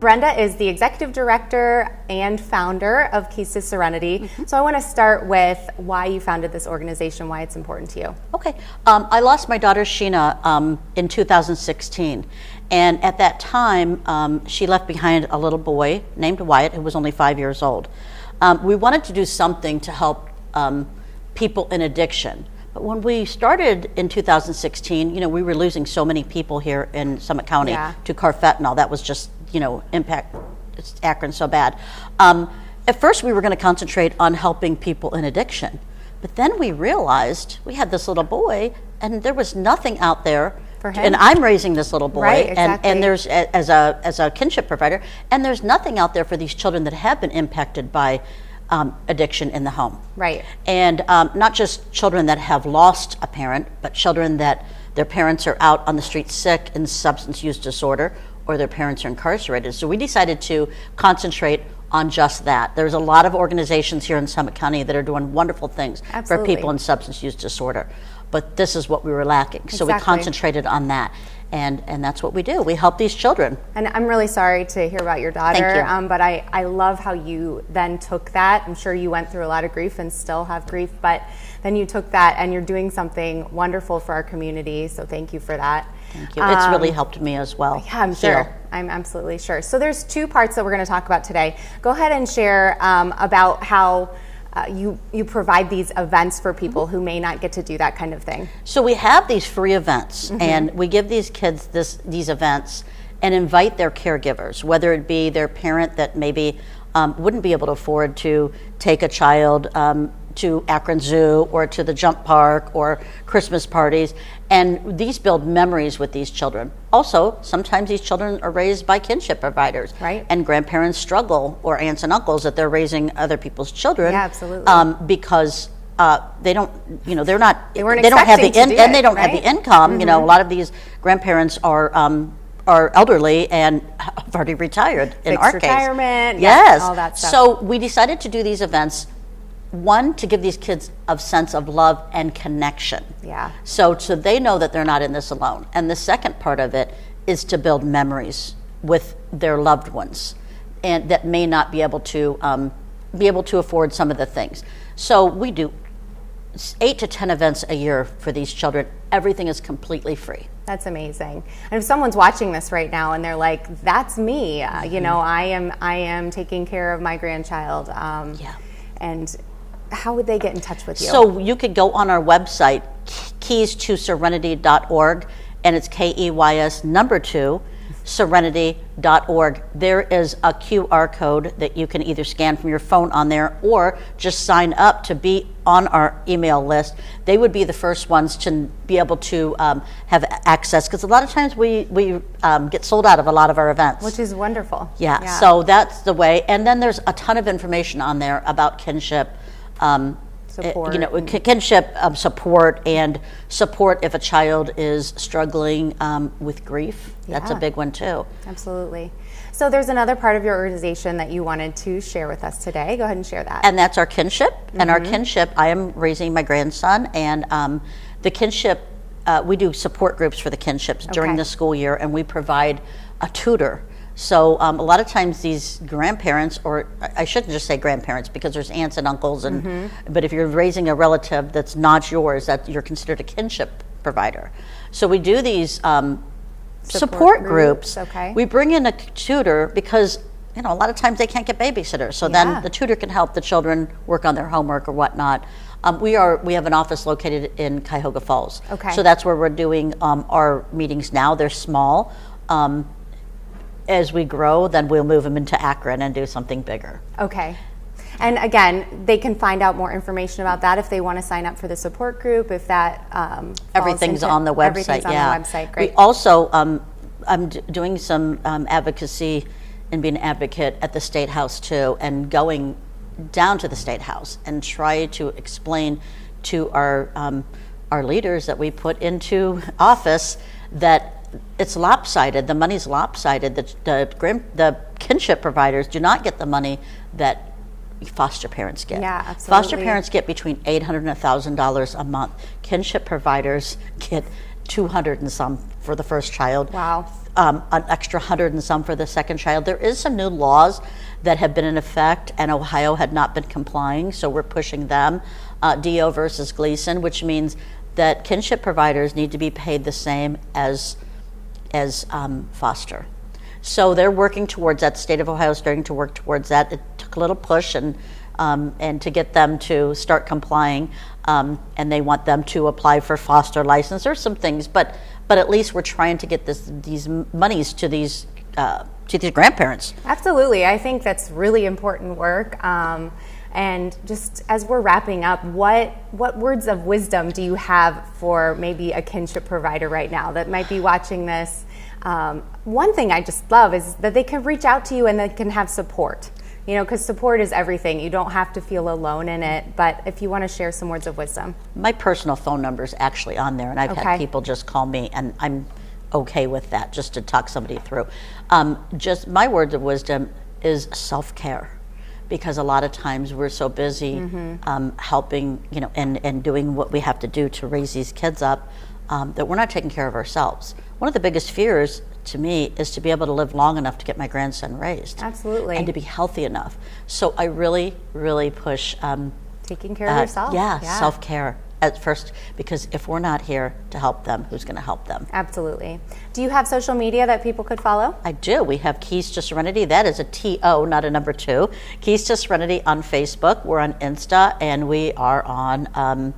Brenda is the executive director and founder of Keys2Serenity. So I want to start with why you founded this organization, why it's important to you. Okay. I lost my daughter Sheena in 2016. And at that time, she left behind a little boy named Wyatt, who was only 5 years old. We wanted to do something to help people in addiction. But when we started in 2016, we were losing so many people here in Summit County to carfentanil. That was just, impact Akron so bad. At first, we were going to concentrate on helping people in addiction. But then we realized we had this little boy, and there was nothing out there for him. And I'm raising this little boy, right, exactly. and there's as a kinship provider, and there's nothing out there for these children that have been impacted by addiction in the home. Right. And not just children that have lost a parent, but children that their parents are out on the street sick in substance use disorder, or their parents are incarcerated. So we decided to concentrate on just that. There's a lot of organizations here in Summit County that are doing wonderful things for people in substance use disorder. But this is what we were lacking. So we concentrated on that. And that's what we do. We help these children. And I'm really sorry to hear about your daughter. Thank you. But I love how you then took that. I'm sure you went through a lot of grief and still have grief, but then you took that and you're doing something wonderful for our community. So thank you for that. Thank you. It's really helped me as well. Yeah, I'm sure. I'm absolutely sure. So there's two parts that we're going to talk about today. Go ahead and share about how you provide these events for people who may not get to do that kind of thing. So we have these free events, and we give these kids these events and invite their caregivers, whether it be their parent that maybe wouldn't be able to afford to take a child to Akron Zoo or to the jump park or Christmas parties, and these build memories with these children. Also, sometimes these children are raised by kinship providers, right? And grandparents struggle, or aunts and uncles, that they're raising other people's children. Yeah, absolutely. Because they don't, they don't have the have the income. A lot of these grandparents are elderly and have already retired. In our case, retirement, yes, all that stuff. So we decided to do these events. One, to give these kids a sense of love and connection. Yeah. So they know that they're not in this alone. And the second part of it is to build memories with their loved ones, and that may not be able to afford some of the things. So we do 8 to 10 events a year for these children. Everything is completely free. That's amazing. And if someone's watching this right now and they're like, "That's me," I am taking care of my grandchild. And how would they get in touch with you? So you could go on our website, Keys2Serenity.org, and it's KEYS 2 Serenity.org. There is a QR code that you can either scan from your phone on there or just sign up to be on our email list. They would be the first ones to be able to have access, because a lot of times we get sold out of a lot of our events. Which is wonderful. Yeah, so that's the way. And then there's a ton of information on there about kinship. Support. Kinship support, and support if a child is struggling with grief. That's a big one too. Absolutely. So there's another part of your organization that you wanted to share with us today. Go ahead and share that. And that's our kinship. And our kinship, I am raising my grandson, and the kinship, we do support groups for the kinships during the school year, and we provide a tutor. So a lot of times these grandparents, or I shouldn't just say grandparents, because there's aunts and uncles, and but if you're raising a relative that's not yours, that you're considered a kinship provider. So we do these support groups. Okay. We bring in a tutor because a lot of times they can't get babysitters. So then the tutor can help the children work on their homework or whatnot. We have an office located in Cuyahoga Falls. Okay. So that's where we're doing our meetings now. They're small. As we grow, then we'll move them into Akron and do something bigger. Okay. And again, they can find out more information about that if they want to sign up for the support group, if that everything's on the website. Everything's on the website, great. We also, I'm doing some advocacy and being an advocate at the State House too, and going down to the State House and try to explain to our leaders that we put into office that it's lopsided. The money's lopsided. The kinship providers do not get the money that foster parents get. Yeah, absolutely. Foster parents get between $800 and $1,000 a month. Kinship providers get 200 and some for the first child. Wow. An extra 100 and some for the second child. There is some new laws that have been in effect, and Ohio had not been complying, so we're pushing them. DO versus Gleason, which means that kinship providers need to be paid the same as foster. So they're working towards that. The state of Ohio is starting to work towards that. It took a little push and to get them to start complying, and they want them to apply for foster license. There's some things, but at least we're trying to get these monies to these grandparents. Absolutely, I think that's really important work. And just as we're wrapping up, what words of wisdom do you have for maybe a kinship provider right now that might be watching this? One thing I just love is that they can reach out to you and they can have support. You know, because support is everything. You don't have to feel alone in it. But if you want to share some words of wisdom. My personal phone number is actually on there, and I've had people just call me, and I'm okay with that, just to talk somebody through. Just my words of wisdom is self-care. Because a lot of times we're so busy helping, you know, and doing what we have to do to raise these kids up, that we're not taking care of ourselves. One of the biggest fears to me is to be able to live long enough to get my grandson raised. Absolutely. And to be healthy enough. So I really, really push taking care of yourself. Yeah, self-care at first, because if we're not here to help them, who's going to help them? Absolutely. Do you have social media that people could follow? I do. We have Keys2Serenity. That is a T-O, not a number 2. Keys2Serenity on Facebook. We're on Insta, and we are on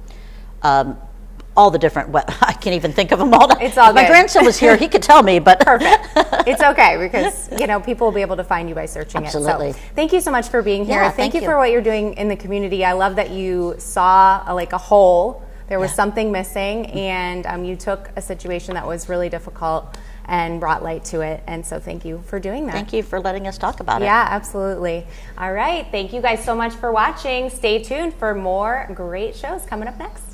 all the different I can't even think of them all. It's all good. My grandson was here. He could tell me, but perfect. It's okay, because you know people will be able to find you by searching Absolutely. it. So thank you so much for being here. Yeah, thank you for what you're doing in the community. I love that you saw a hole. There was something missing, and you took a situation that was really difficult and brought light to it. And so thank you for doing that. Thank you for letting us talk about it. Yeah, absolutely. All right. Thank you guys so much for watching. Stay tuned for more great shows coming up next.